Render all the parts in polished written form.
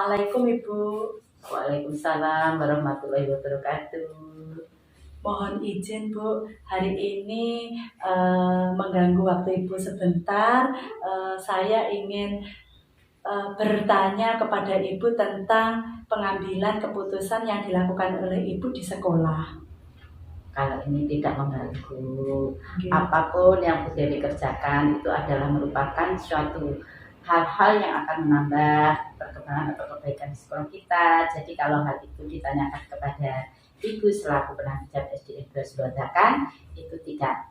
Assalamualaikum Ibu. Waalaikumsalam warahmatullahi wabarakatuh. Mohon izin Bu, hari ini mengganggu waktu Ibu sebentar. Saya ingin bertanya kepada Ibu tentang pengambilan keputusan yang dilakukan oleh Ibu di sekolah. Kalau ini tidak mengganggu, Oke. apapun yang sudah dikerjakan itu adalah merupakan suatu hal-hal yang akan menambah perkembangan atau kebaikan di sekolah kita. Jadi kalau hal itu ditanyakan kepada Ibu selaku penasihat SDN 2 Surabakan, itu tidak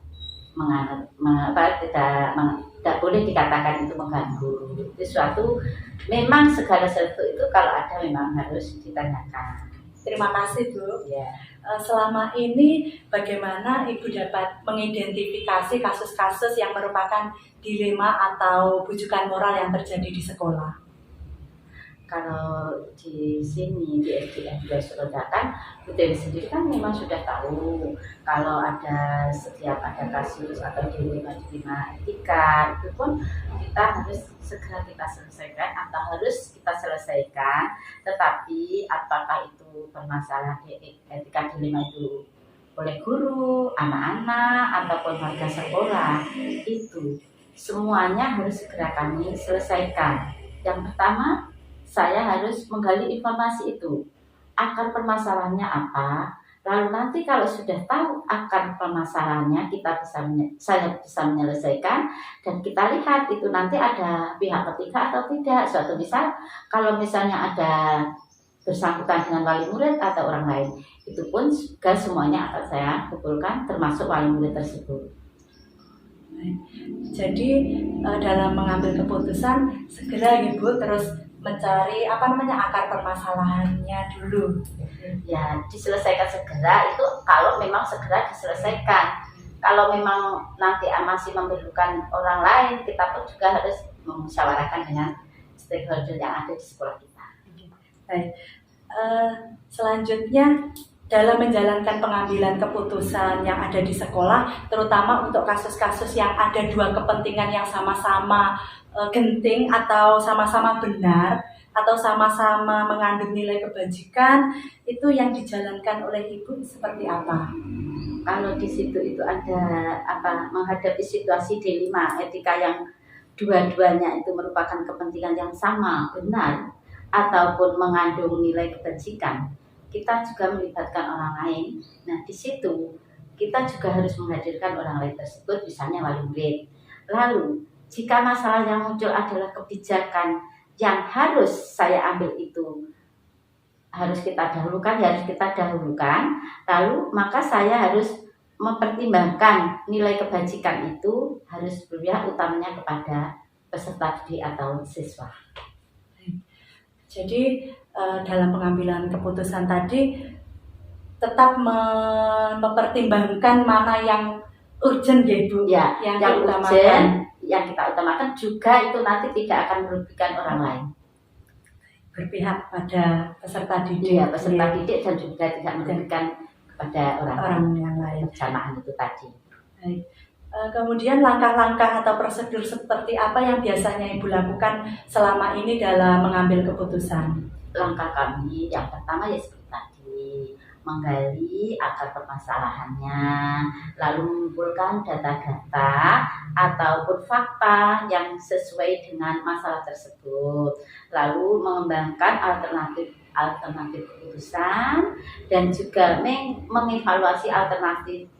tidak boleh dikatakan itu mengganggu. Itu suatu memang segala sesuatu itu kalau ada memang harus ditanyakan. Terima kasih Bu. Ya. Selama ini bagaimana Ibu dapat mengidentifikasi kasus-kasus yang merupakan dilema atau bujukan moral yang terjadi di sekolah? Kalau di sini di SDN 2 Surabakan, Bu Dewi sendiri kan memang sudah tahu kalau setiap ada kasus atau dilema etika itu pun kita harus segera kita selesaikan atau harus kita selesaikan. Tetapi apakah itu permasalahan etika dilema itu oleh guru, anak-anak ataupun warga sekolah, itu semuanya harus segera kami selesaikan. Yang pertama, saya harus menggali informasi itu, akar permasalahannya apa. Lalu nanti kalau sudah tahu akar permasalahannya, saya bisa menyelesaikan dan kita lihat itu nanti ada pihak ketiga atau tidak. Suatu misal, kalau misalnya ada bersangkutan dengan wali murid atau orang lain, itu pun juga semuanya akan saya kumpulkan termasuk wali murid tersebut. Jadi dalam mengambil keputusan segera Ibu terus mencari akar permasalahannya dulu. Ya, diselesaikan segera itu kalau memang segera diselesaikan. Kalau memang nanti masih memerlukan orang lain, kita pun juga harus memusyawarahkan dengan stakeholder yang ada di sekolah kita. Baik. Selanjutnya dalam menjalankan pengambilan keputusan yang ada di sekolah, terutama untuk kasus-kasus yang ada dua kepentingan yang sama-sama genting atau sama-sama benar atau sama-sama mengandung nilai kebajikan, itu yang dijalankan oleh Ibu seperti apa? Kalau di situ itu ada menghadapi situasi dilema etika yang dua-duanya itu merupakan kepentingan yang sama benar ataupun mengandung nilai kebajikan, kita juga melibatkan orang lain. Nah, di situ kita juga harus menghadirkan orang lain tersebut, misalnya wali murid. Lalu, jika masalah yang muncul adalah kebijakan yang harus saya ambil itu harus kita dahulukan, lalu maka saya harus mempertimbangkan nilai kebajikan itu harus berpihak utamanya kepada peserta didik atau siswa. Jadi dalam pengambilan keputusan tadi tetap mempertimbangkan mana yang urgent ya Ibu, ya, yang utamakan. Yang kita utamakan juga itu nanti tidak akan merugikan orang lain. Berpihak pada peserta didik. Iya, peserta didik dan juga tidak merugikan kepada orang yang lain. Bersamaan itu tadi. Baik. Kemudian langkah-langkah atau prosedur seperti apa yang biasanya Ibu lakukan selama ini dalam mengambil keputusan? Langkah kami yang pertama ya seperti tadi, menggali akar permasalahannya, lalu mengumpulkan data-data ataupun fakta yang sesuai dengan masalah tersebut, lalu mengembangkan alternatif keputusan dan juga mengevaluasi alternatif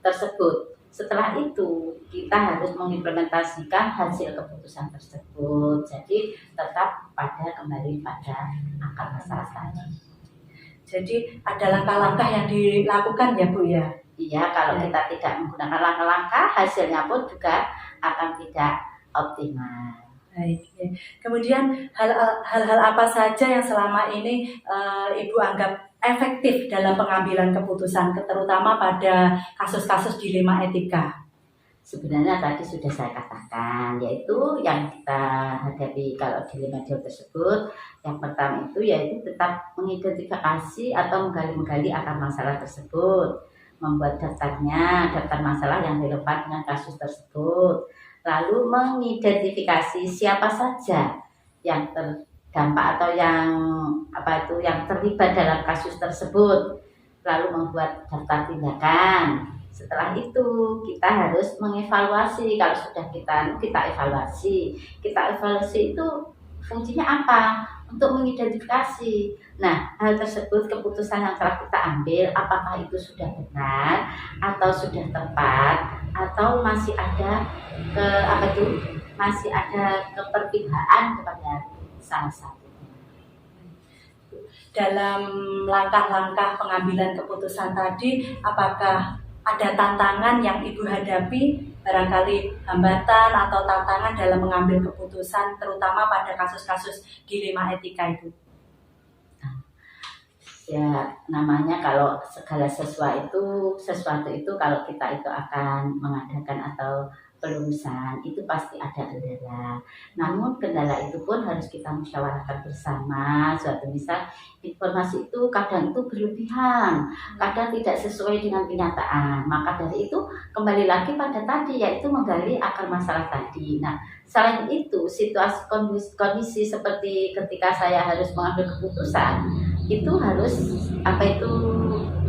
tersebut. Setelah itu kita harus mengimplementasikan hasil keputusan tersebut. Jadi tetap kembali pada akar masalah tadi. Jadi ada langkah-langkah yang dilakukan ya Bu ya? Iya, kalau kita tidak menggunakan langkah-langkah, hasilnya pun juga akan tidak optimal. Baik. Kemudian hal-hal apa saja yang selama ini Ibu anggap efektif dalam pengambilan keputusan, terutama pada kasus-kasus dilema etika? Sebenarnya tadi sudah saya katakan, yaitu yang kita hadapi kalau dilema tersebut, yang pertama itu yaitu tetap mengidentifikasi atau menggali akar masalah tersebut, membuat daftar masalah yang relevan dengan kasus tersebut, lalu mengidentifikasi siapa saja yang dampak atau yang terlibat dalam kasus tersebut, lalu membuat daftar tindakan. Setelah itu kita harus mengevaluasi. Kalau sudah kita evaluasi, itu fungsinya apa? Untuk mengidentifikasi. Nah, hal tersebut, keputusan yang telah kita ambil, apakah itu sudah benar atau sudah tepat, atau masih ada masih ada keperpihakan kepada salah satu. Dalam langkah-langkah pengambilan keputusan tadi, apakah ada tantangan yang Ibu hadapi, barangkali hambatan atau tantangan dalam mengambil keputusan, terutama pada kasus-kasus dilema etika itu? Ya, namanya kalau segala sesuatu itu kalau kita itu akan mengadakan atau pelurusan, itu pasti ada kendala. Namun kendala itu pun harus kita musyawarahkan bersama. Suatu misal informasi itu kadang itu berlebihan, kadang tidak sesuai dengan kenyataan. Maka dari itu kembali lagi pada tadi, yaitu menggali akar masalah tadi. Nah, selain itu situasi kondisi seperti ketika saya harus mengambil keputusan, itu harus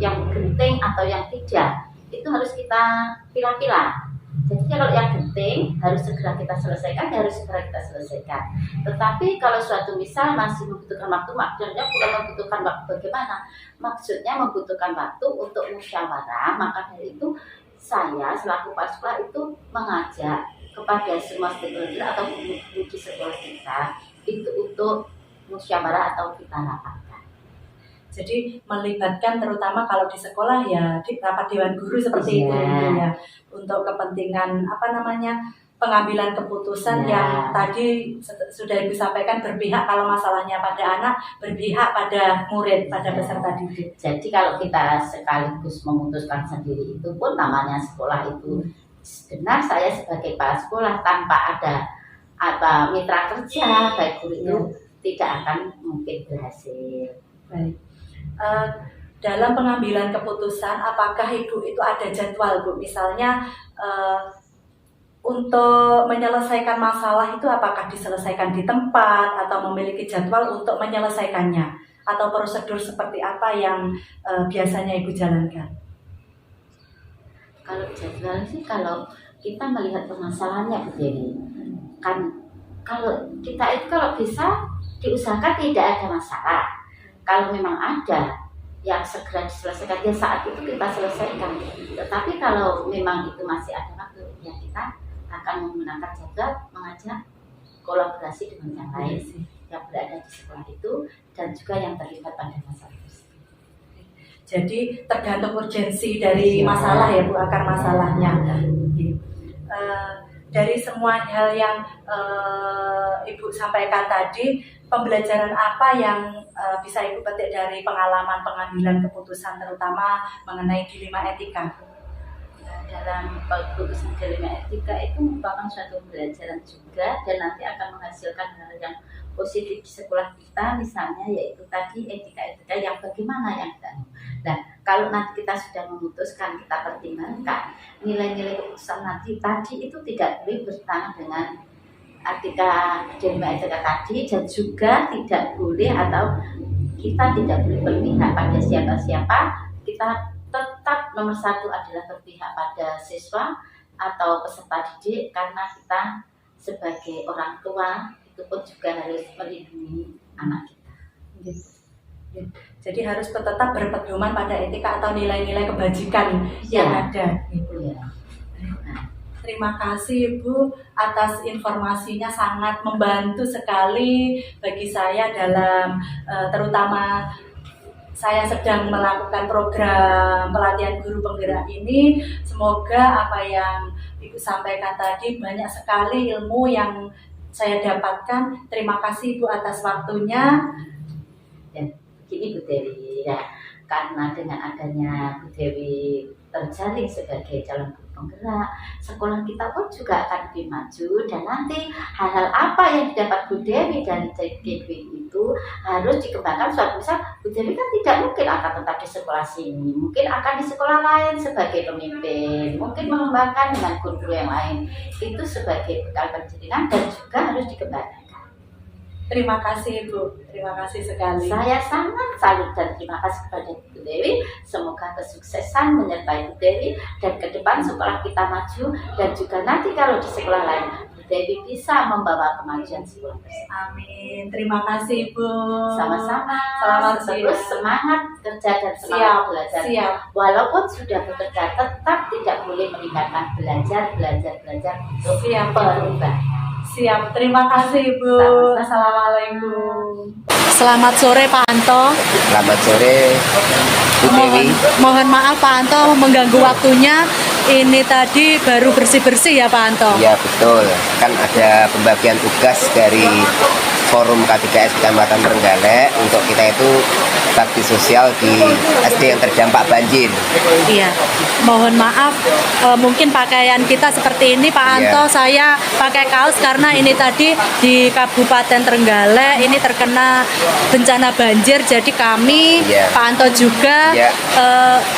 yang genting atau yang tidak, itu harus kita pilah-pilah. Jadi kalau yang genting harus segera kita selesaikan. Tetapi kalau suatu misal masih membutuhkan waktu, maksudnya bukan membutuhkan waktu bagaimana? Maksudnya membutuhkan waktu untuk musyawarah. Maka dari itu saya selaku kepala sekolah itu mengajak kepada semua stakeholder atau guru di sekolah kita itu untuk musyawarah atau kita rapatkan. Jadi melibatkan terutama kalau di sekolah ya di rapat dewan guru seperti itu ya, untuk kepentingan pengambilan keputusan yang tadi sudah Ibu sampaikan, berpihak kalau masalahnya pada anak, berpihak pada murid, pada peserta didik. Jadi kalau kita sekaligus memutuskan sendiri itu pun namanya sekolah itu, benar saya sebagai kepala sekolah tanpa ada mitra kerja baik guru itu tidak akan mungkin berhasil. Baik. Dalam pengambilan keputusan, apakah Ibu itu ada jadwal, Bu? Misalnya untuk menyelesaikan masalah itu apakah diselesaikan di tempat atau memiliki jadwal untuk menyelesaikannya, atau prosedur seperti apa yang biasanya Ibu jalankan? Kalau jadwal sih, kalau kita melihat permasalahannya begini, kan kalau kita itu kalau bisa diusahakan tidak ada masalah. Kalau memang ada yang segera diselesaikan, ya saat itu kita selesaikan. Tetapi kalau memang itu masih ada waktu, ya kita akan menggunakan jadwal, mengajak kolaborasi dengan yang lain yang berada di sekolah itu dan juga yang terlibat pada masalah tersebut. Jadi tergantung urgensi dari masalah ya Bu, akar masalahnya. Dari semua hal yang Ibu sampaikan tadi, pembelajaran apa yang bisa Ibu petik dari pengalaman pengambilan keputusan, terutama mengenai dilema etika? Dalam keputusan dilema etika itu merupakan suatu pembelajaran juga, dan nanti akan menghasilkan hal yang positif di sekolah kita, misalnya yaitu tadi etika-etika yang bagaimana yang kita. Nah, kalau nanti kita sudah memutuskan, kita pertimbangkan nilai-nilai keputusan nanti tadi itu tidak boleh bertentangan dengan dilema etika tadi, dan juga tidak boleh atau kita tidak boleh berpihak pada siapa-siapa. Kita tetap nomor satu adalah berpihak pada siswa atau peserta didik, karena kita sebagai orang tua itu pun juga harus melindungi anak kita. Jadi harus tetap berpedoman pada etika atau nilai-nilai kebajikan yang ada. Terima kasih Ibu atas informasinya, sangat membantu sekali bagi saya dalam terutama saya sedang melakukan program pelatihan guru penggerak ini. Semoga apa yang Ibu sampaikan tadi, banyak sekali ilmu yang saya dapatkan. Terima kasih Ibu atas waktunya. Ya, begini Bu Dewi, ya, karena dengan adanya Bu Dewi terjaring sebagai calon guru penggerak, sekolah kita pun juga akan lebih maju, dan nanti hal-hal apa yang didapat Bu Dewi dari GDW itu harus dikembangkan. Suatu misal Bu Dewi kan tidak mungkin akan tetap di sekolah sini, mungkin akan di sekolah lain sebagai pemimpin, mungkin mengembangkan dengan guru-guru yang lain, itu sebagai bekal pendidikan dan juga harus dikembangkan. Terima kasih Bu, terima kasih sekali. Saya sangat salut dan terima kasih kepada Bu Dewi. Semoga kesuksesan menyertai Bu Dewi dan ke depan sekolah kita maju, dan juga nanti kalau di sekolah lain Bu Dewi bisa membawa kemajuan sekolah tersebut. Amin. Terima kasih Bu. Sama-sama. Selamat Terus siang. semangat kerja dan Siap, semangat belajar. siap. Walaupun sudah bekerja, tetap tidak boleh meninggalkan belajar untuk Siap. perubahan. Siap, terima kasih Bu. Sama-sama. Assalamualaikum. Selamat sore Pak Anto. Selamat sore Bu Dewi. Mohon maaf Pak Anto mengganggu waktunya. Ini tadi baru bersih-bersih ya Pak Anto. Ya betul, kan ada pembagian tugas dari Forum K3S Kecamatan Trenggalek untuk kita itu bakti sosial di SD yang terdampak banjir. Iya, mohon maaf, mungkin pakaian kita seperti ini Pak Anto. Iya. Saya pakai kaos karena ini tadi di Kabupaten Trenggalek ini terkena bencana banjir. Jadi kami, Iya. Pak Anto juga, Iya.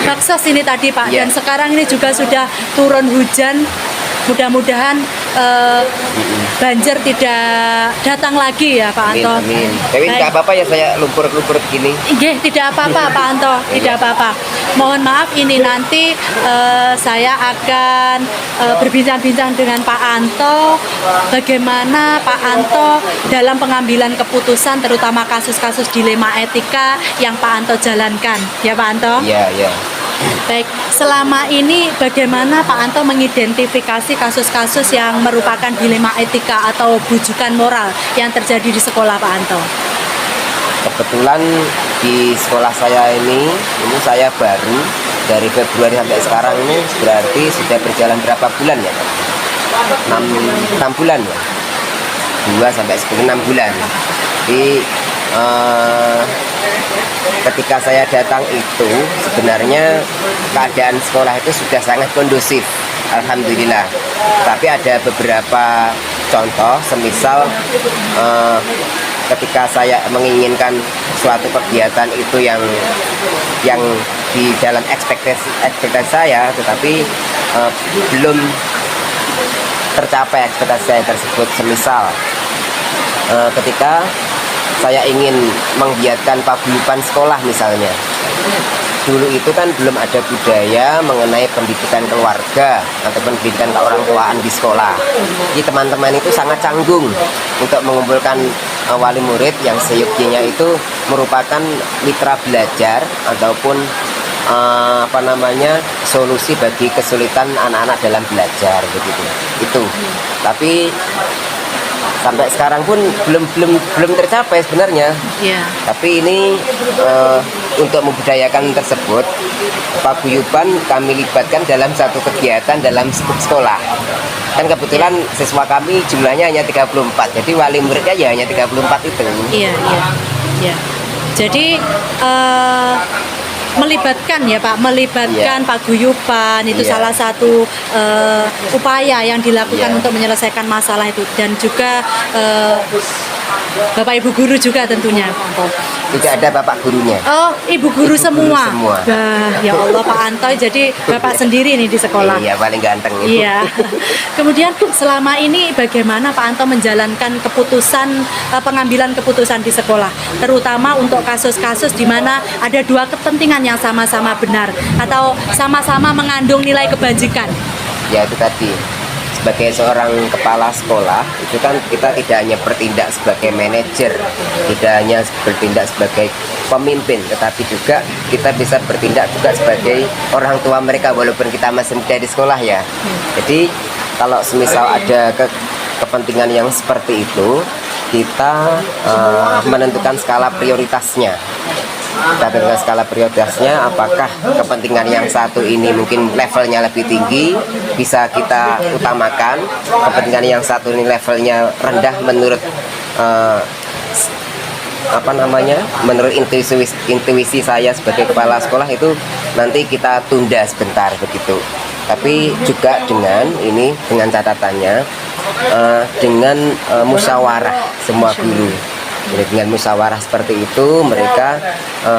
baksos ini tadi Pak. Iya. Dan sekarang ini juga sudah turun hujan. Mudah-mudahan banjir tidak datang lagi ya Pak Amin, Anto. amin. Tapi Baik. nggak apa-apa ya saya lumpur-lumpur begini. Nggih, tidak apa-apa Pak Anto, tidak apa-apa. Mohon maaf ini nanti saya akan berbincang-bincang dengan Pak Anto bagaimana Pak Anto dalam pengambilan keputusan terutama kasus-kasus dilema etika yang Pak Anto jalankan. Ya Pak Anto? Iya, iya. Baik, selama ini bagaimana Pak Anto mengidentifikasi kasus-kasus yang merupakan dilema etika atau bujukan moral yang terjadi di sekolah Pak Anto? Kebetulan di sekolah saya ini saya baru dari Februari sampai sekarang ini berarti sudah berjalan berapa bulan ya? 6 bulan ya? 2 sampai 10, 6 bulan. Jadi ketika saya datang itu sebenarnya keadaan sekolah itu sudah sangat kondusif, alhamdulillah. Tapi ada beberapa contoh, semisal ketika saya menginginkan suatu kegiatan itu yang di dalam ekspektasi saya, tetapi belum tercapai ekspektasi saya tersebut. Semisal ketika saya ingin menggiatkan paguyuban sekolah misalnya. Dulu itu kan belum ada budaya mengenai pendidikan keluarga atau pendidikan keorang tuaan di sekolah. Jadi teman-teman itu sangat canggung untuk mengumpulkan wali murid yang seyogyanya itu merupakan mitra belajar ataupun solusi bagi kesulitan anak-anak dalam belajar begitu. Itu. Tapi sampai sekarang pun belum tercapai sebenarnya. Iya. Tapi ini untuk membudayakan tersebut, paguyuban kami libatkan dalam satu kegiatan dalam sekolah. Kan kebetulan siswa kami jumlahnya hanya 34, jadi wali muridnya ya hanya 34 itu. Iya, iya, iya. Jadi melibatkan ya Pak, melibatkan Iya. paguyuban itu Iya. salah satu upaya yang dilakukan Iya. untuk menyelesaikan masalah itu, dan juga Bapak Ibu guru juga tentunya. Tidak ada bapak gurunya. Oh, ibu guru Ibu guru semua. semua. Wah, ya Allah Pak Antoy, jadi Bapak sendiri nih di sekolah. Iya, paling ganteng. Iya. Kemudian selama ini bagaimana Pak Anto menjalankan keputusan pengambilan keputusan di sekolah, terutama untuk kasus-kasus di mana ada dua kepentingan yang sama-sama benar atau sama-sama mengandung nilai kebajikan. Ya itu tadi. Sebagai seorang kepala sekolah itu kan kita tidak hanya bertindak sebagai manajer, tidak hanya bertindak sebagai pemimpin, tetapi juga kita bisa bertindak juga sebagai orang tua mereka walaupun kita masih muda di sekolah ya. Jadi kalau semisal ada kepentingan yang seperti itu, kita menentukan skala prioritasnya. Kita tentukan skala prioritasnya, apakah kepentingan yang satu ini mungkin levelnya lebih tinggi bisa kita utamakan, kepentingan yang satu ini levelnya rendah menurut menurut intuisi saya sebagai kepala sekolah itu nanti kita tunda sebentar begitu. Tapi juga dengan catatannya dengan musyawarah semua guru. Jadi dengan musyawarah seperti itu mereka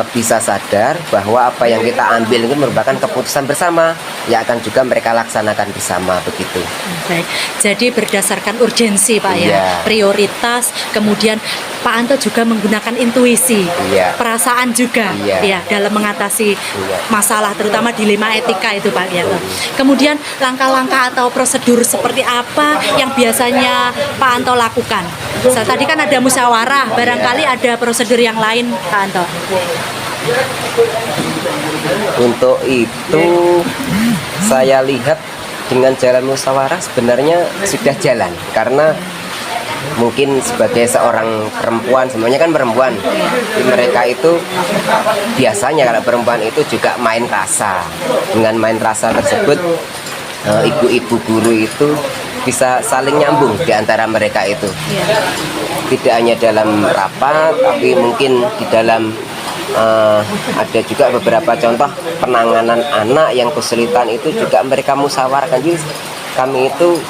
bisa sadar bahwa apa yang kita ambil itu merupakan keputusan bersama yang akan juga mereka laksanakan bersama begitu. Baik, jadi berdasarkan urgensi Pak ya, Iya. prioritas, kemudian Pak Anto juga menggunakan intuisi, Iya. perasaan juga, Iya. ya, dalam mengatasi Iya. masalah, terutama dilema etika itu, Pak. Ya. Kemudian langkah-langkah atau prosedur seperti apa yang biasanya Pak Anto lakukan? Tadi kan ada musyawarah, barangkali ada prosedur yang lain, Pak Anto. Untuk itu saya lihat dengan jalan musyawarah sebenarnya sudah jalan, karena mungkin sebagai seorang perempuan, semuanya kan perempuan, mereka itu biasanya kalau perempuan itu juga main rasa. Dengan main rasa tersebut ibu-ibu guru itu bisa saling nyambung di antara mereka itu, tidak hanya dalam rapat tapi mungkin di dalam ada juga beberapa contoh penanganan anak yang kesulitan itu juga mereka musyawarahkan. Jadi kami itu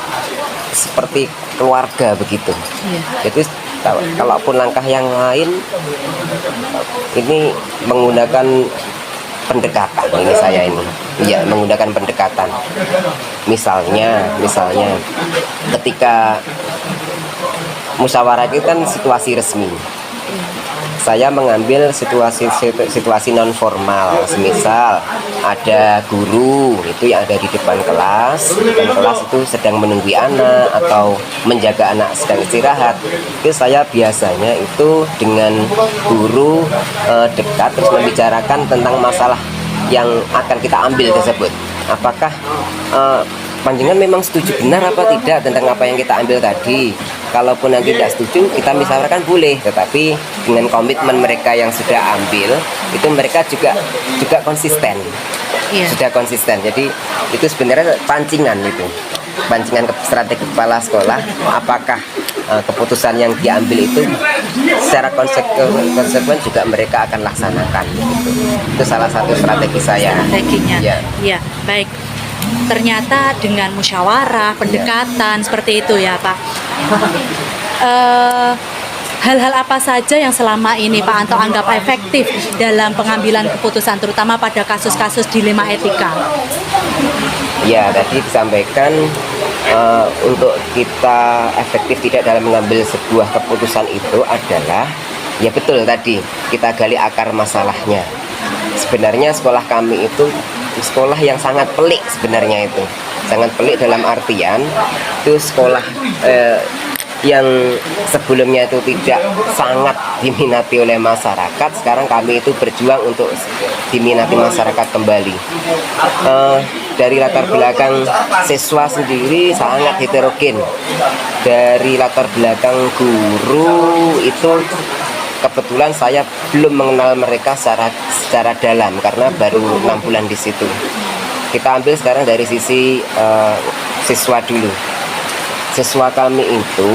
seperti keluarga begitu. Jadi kalaupun langkah yang lain ini menggunakan pendekatan, ini saya ini iya menggunakan pendekatan. Misalnya ketika musyawarah itu kan situasi resmi, saya mengambil situasi non formal. Semisal ada guru itu yang ada di depan kelas, dan kelas itu sedang menunggu anak atau menjaga anak sedang istirahat, itu saya biasanya itu dengan guru dekat terus membicarakan tentang masalah yang akan kita ambil tersebut. Apakah panjenengan memang setuju benar apa tidak tentang apa yang kita ambil tadi? Kalaupun nanti tidak setuju, kita musyawarahkan boleh, tetapi dengan komitmen mereka yang sudah ambil, itu mereka juga konsisten, sudah konsisten. Jadi itu sebenarnya pancingan strategi kepala sekolah. Apakah keputusan yang diambil itu secara konsekuen juga mereka akan laksanakan? Gitu. Itu salah satu strategi saya. Strateginya, Ya. ya, baik. Ternyata dengan musyawarah, pendekatan seperti itu ya, Pak. Hal-hal apa saja yang selama ini Pak Anto anggap efektif dalam pengambilan keputusan, terutama pada kasus-kasus dilema etika? Ya, tadi disampaikan untuk kita efektif tidak dalam mengambil sebuah keputusan itu adalah, ya betul tadi, kita gali akar masalahnya. Sebenarnya sekolah kami itu sekolah yang sangat pelik sebenarnya itu. Sangat pelik dalam artian itu sekolah yang sebelumnya itu tidak sangat diminati oleh masyarakat, sekarang kami itu berjuang untuk diminati masyarakat kembali. Dari latar belakang siswa sendiri sangat heterogen. Dari latar belakang guru itu kebetulan saya belum mengenal mereka secara dalam karena baru 6 bulan di situ. Kita ambil sekarang dari sisi siswa dulu. Siswa kami itu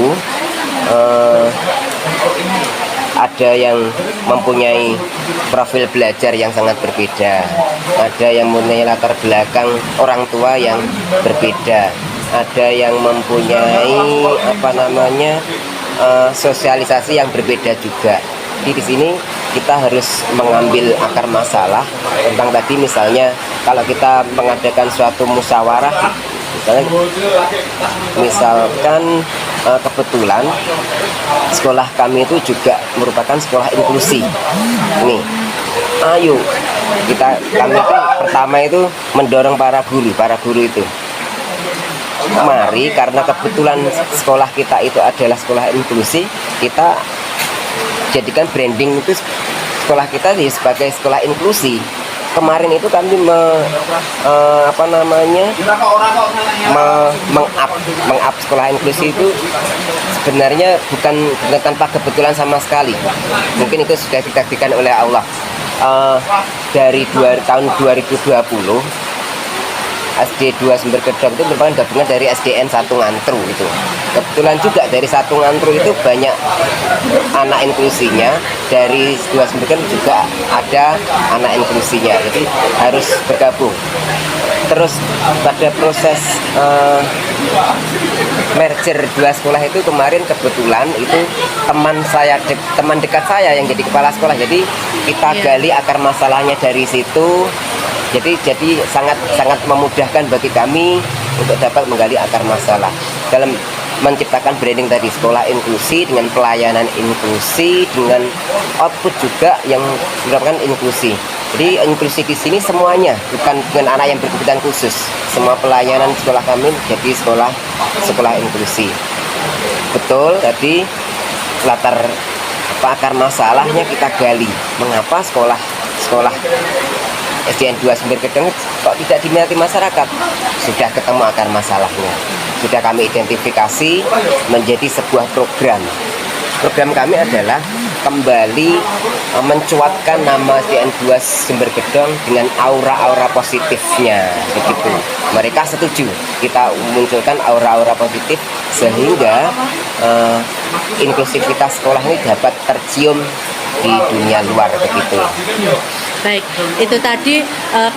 ada yang mempunyai profil belajar yang sangat berbeda, ada yang mempunyai latar belakang orang tua yang berbeda, ada yang mempunyai sosialisasi yang berbeda juga. Jadi di sini kita harus mengambil akar masalah tentang tadi, misalnya kalau kita mengadakan suatu musyawarah, misalkan kebetulan sekolah kami itu juga merupakan sekolah inklusi. Nih, ayo kami itu pertama itu mendorong para guru itu. Mari, karena kebetulan sekolah kita itu adalah sekolah inklusi, kita jadikan branding itu sekolah kita sebagai sekolah inklusi. Kemarin itu kami meng-up sekolah inklusi itu sebenarnya bukan tanpa kebetulan sama sekali. Mungkin itu sudah ditakdirkan oleh Allah. Dari tahun 2020 SD 2 Sumber Gedong itu merupakan gabungan dari SDN 1 Ngantru itu. Kebetulan juga dari 1 Ngantru itu banyak anak inklusinya, dari 2 Sumber Gedong juga ada anak inklusinya. Jadi harus bergabung. Terus pada proses merger 2 sekolah itu kemarin kebetulan itu teman dekat saya yang jadi kepala sekolah. Jadi kita gali akar masalahnya dari situ. Jadi sangat memudahkan bagi kami untuk dapat menggali akar masalah. menciptakan branding tadi, sekolah inklusi dengan pelayanan inklusi, dengan output juga yang merupakan inklusi. Jadi inklusi di sini semuanya, bukan dengan anak yang berkebutuhan khusus. Semua pelayanan sekolah kami jadi sekolah inklusi. Betul, tadi latar akar masalahnya kita gali. Mengapa sekolah SDN 2 Sumber Gedeng kok tidak diminati masyarakat? Sudah ketemu akar masalahnya. Sudah kami identifikasi menjadi sebuah program. Program kami adalah kembali mencuatkan nama SDN 2 Sumber Gedong dengan aura-aura positifnya, begitu. Mereka setuju kita munculkan aura-aura positif sehingga inklusivitas sekolah ini dapat tercium di dunia luar, begitu. Baik, itu tadi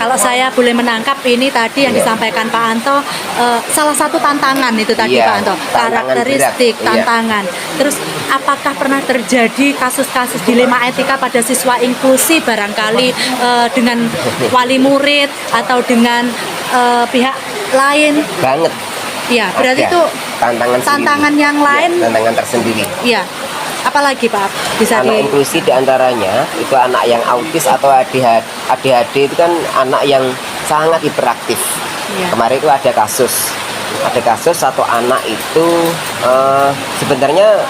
kalau saya boleh menangkap ini tadi yang disampaikan Pak Anto, salah satu tantangan itu tadi Iya, Pak Anto, karakteristik, berat. tantangan. Terus apakah pernah terjadi kasus-kasus dilema etika pada siswa inklusi barangkali dengan wali murid atau dengan pihak lain? Banget. Iya, berarti Ada. itu tantangan sendiri. yang lain. Ya, tantangan tersendiri. Iya. Apalagi Pak bisa Anak inklusi diantaranya itu anak yang autis atau ADHD itu kan anak yang sangat hiperaktif. Iya. Kemarin itu ada kasus satu anak itu sebenarnya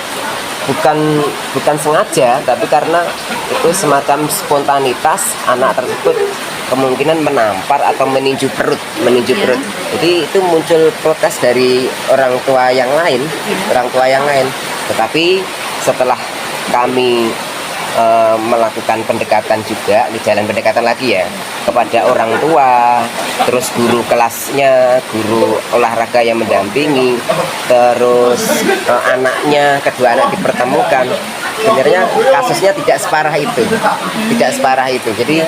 bukan sengaja, tapi karena itu semacam spontanitas anak tersebut kemungkinan menampar atau meninju perut. Jadi itu muncul protes dari orang tua yang lain. Tetapi setelah kami melakukan pendekatan juga, di jalan pendekatan lagi ya, kepada orang tua, terus guru kelasnya, guru olahraga yang mendampingi, terus anaknya, kedua anak dipertemukan. Sebenarnya kasusnya tidak separah itu. Jadi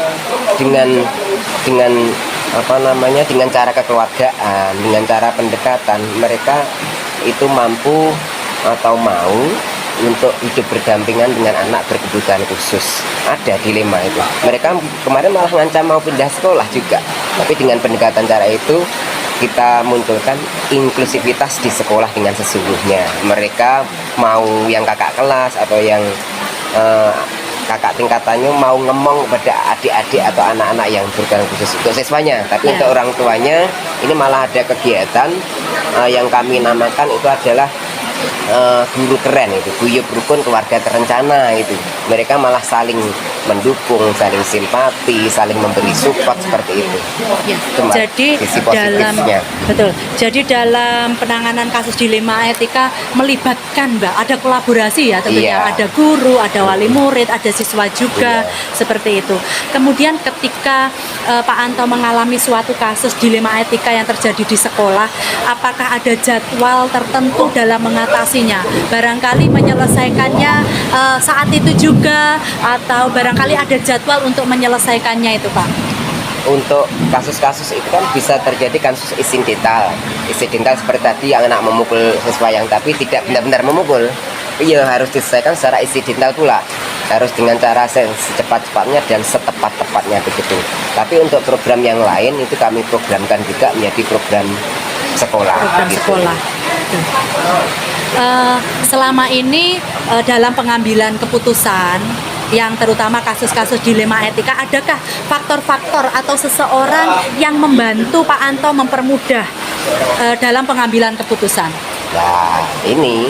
dengan cara kekeluargaan, dengan cara pendekatan, mereka itu mampu atau mau untuk hidup berdampingan dengan anak berkebutuhan khusus. Ada dilema itu. Mereka kemarin malah ngancam mau pindah sekolah juga. Tapi dengan pendekatan cara itu kita munculkan inklusivitas di sekolah dengan sesungguhnya. Mereka mau yang kakak kelas atau yang kakak tingkatannya mau ngomong kepada adik-adik atau anak-anak yang berkebutuhan khusus untuk siswanya. Tapi untuk orang tuanya ini malah ada kegiatan yang kami namakan itu adalah guru keren, itu guyub rukun keluarga terencana. Itu mereka malah saling mendukung, saling simpati, saling memberi support seperti itu. Ya, Cuma jadi sisi dalam positifnya. betul. Jadi dalam penanganan kasus dilema etika melibatkan Mbak, ada kolaborasi ya tentunya, Iya. ada guru, ada wali murid, ada siswa juga, seperti itu. Kemudian ketika Pak Anto mengalami suatu kasus dilema etika yang terjadi di sekolah, apakah ada jadwal tertentu dalam mengatasinya? Barangkali menyelesaikannya saat itu juga, atau barangkali ada jadwal untuk menyelesaikannya itu Pak? Untuk kasus-kasus itu kan bisa terjadi kasus insidental seperti tadi yang anak memukul siswa yang tapi tidak benar-benar memukul. Iya, harus diselesaikan secara insidental pula, harus dengan cara secepat-cepatnya dan setepat-tepatnya begitu. Tapi untuk program yang lain itu kami programkan juga menjadi program sekolah. Sekolah. Selama ini dalam pengambilan keputusan yang terutama kasus-kasus dilema etika, adakah faktor-faktor atau seseorang yang membantu Pak Anto mempermudah dalam pengambilan keputusan? Nah, ini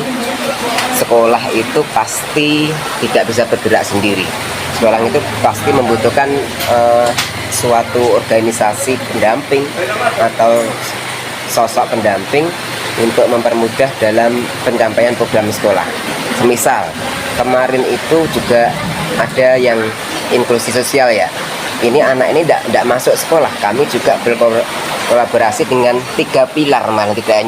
sekolah itu pasti tidak bisa bergerak sendiri. Sekolah itu pasti membutuhkan suatu organisasi pendamping atau sosok pendamping untuk mempermudah dalam pencapaian program sekolah. Semisal kemarin itu juga ada yang inklusi sosial ya. Ini anak ini tidak masuk sekolah. Kami juga berkolaborasi dengan 3 pilar, malah tidak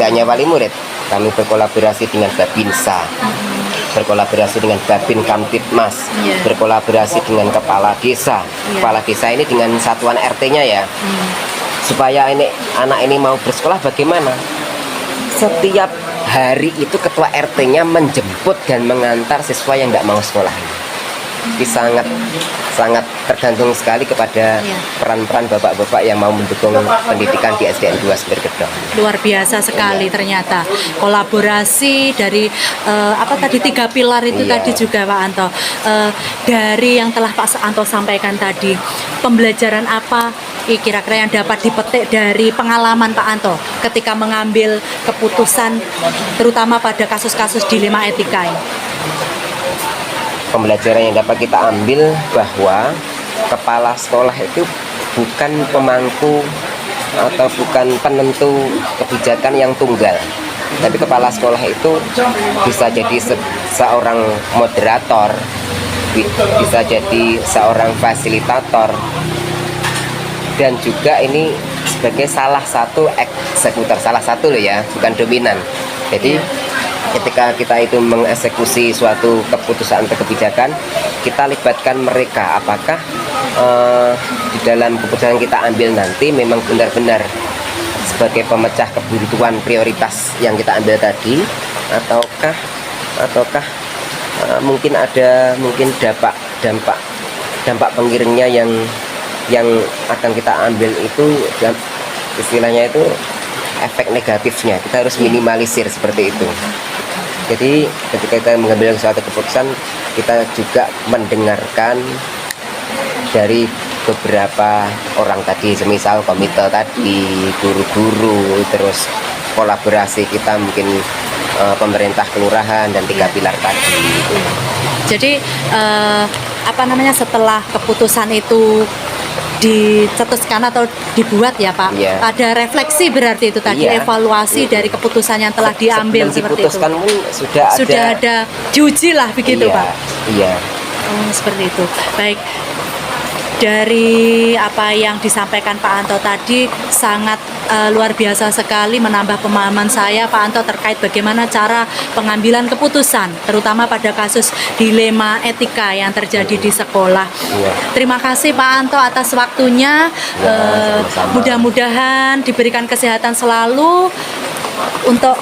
hanya wali murid. Kami berkolaborasi dengan Babinsa, berkolaborasi dengan Babin Kamtibmas, berkolaborasi dengan kepala desa. Kepala desa ini dengan satuan RT-nya ya. Supaya ini anak ini mau bersekolah bagaimana? Setiap hari itu ketua RT-nya menjemput dan mengantar siswa yang tidak mau sekolah. sangat tergantung sekali kepada Iya. peran-peran bapak-bapak yang mau mendukung pendidikan di SDN 2 Sumber Gedong. Luar biasa sekali ternyata kolaborasi dari apa tadi 3 pilar itu Iya. tadi juga Pak Anto. Dari yang telah Pak Anto sampaikan tadi, pembelajaran apa kira-kira yang dapat dipetik dari pengalaman Pak Anto ketika mengambil keputusan terutama pada kasus-kasus dilema etika ini? Pembelajaran yang dapat kita ambil bahwa kepala sekolah itu bukan pemangku atau bukan penentu kebijakan yang tunggal, tapi kepala sekolah itu bisa jadi seorang moderator, bisa jadi seorang fasilitator, dan juga ini sebagai salah satu eksekutor, salah satu loh ya, bukan dominan. Jadi ketika kita itu mengeksekusi suatu keputusan atau kebijakan, kita libatkan mereka. Apakah di dalam keputusan yang kita ambil nanti memang benar-benar sebagai pemecah kebutuhan prioritas yang kita ambil tadi, ataukah mungkin ada dampak pengiringnya yang akan kita ambil itu, istilahnya itu efek negatifnya kita harus minimalisir seperti itu. Jadi ketika kita mengambil suatu keputusan, kita juga mendengarkan dari beberapa orang tadi, semisal komite tadi, guru-guru, terus kolaborasi kita mungkin pemerintah kelurahan dan 3 pilar tadi. Jadi setelah keputusan itu dicetuskan atau dibuat ya Pak, Iya. ada refleksi berarti itu tadi, Iya. evaluasi dari keputusan yang telah diambil Sebelum seperti itu. diputuskan pun Sudah ada diuji lah begitu iya, Pak. Iya. Oh, seperti itu. Baik. Dari apa yang disampaikan Pak Anto tadi sangat luar biasa sekali, menambah pemahaman saya Pak Anto terkait bagaimana cara pengambilan keputusan terutama pada kasus dilema etika yang terjadi di sekolah. Iya. Terima kasih Pak Anto atas waktunya. Ya, sama-sama. Mudah-mudahan diberikan kesehatan selalu untuk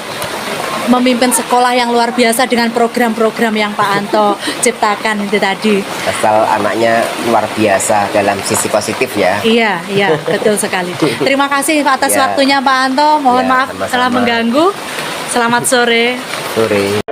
memimpin sekolah yang luar biasa dengan program-program yang Pak Anto ciptakan itu tadi. Asal anaknya luar biasa dalam sisi positif ya. Iya, betul sekali. Terima kasih atas Ya. waktunya Pak Anto. Mohon Ya, maaf sama-sama. telah mengganggu. Selamat sore. Sore.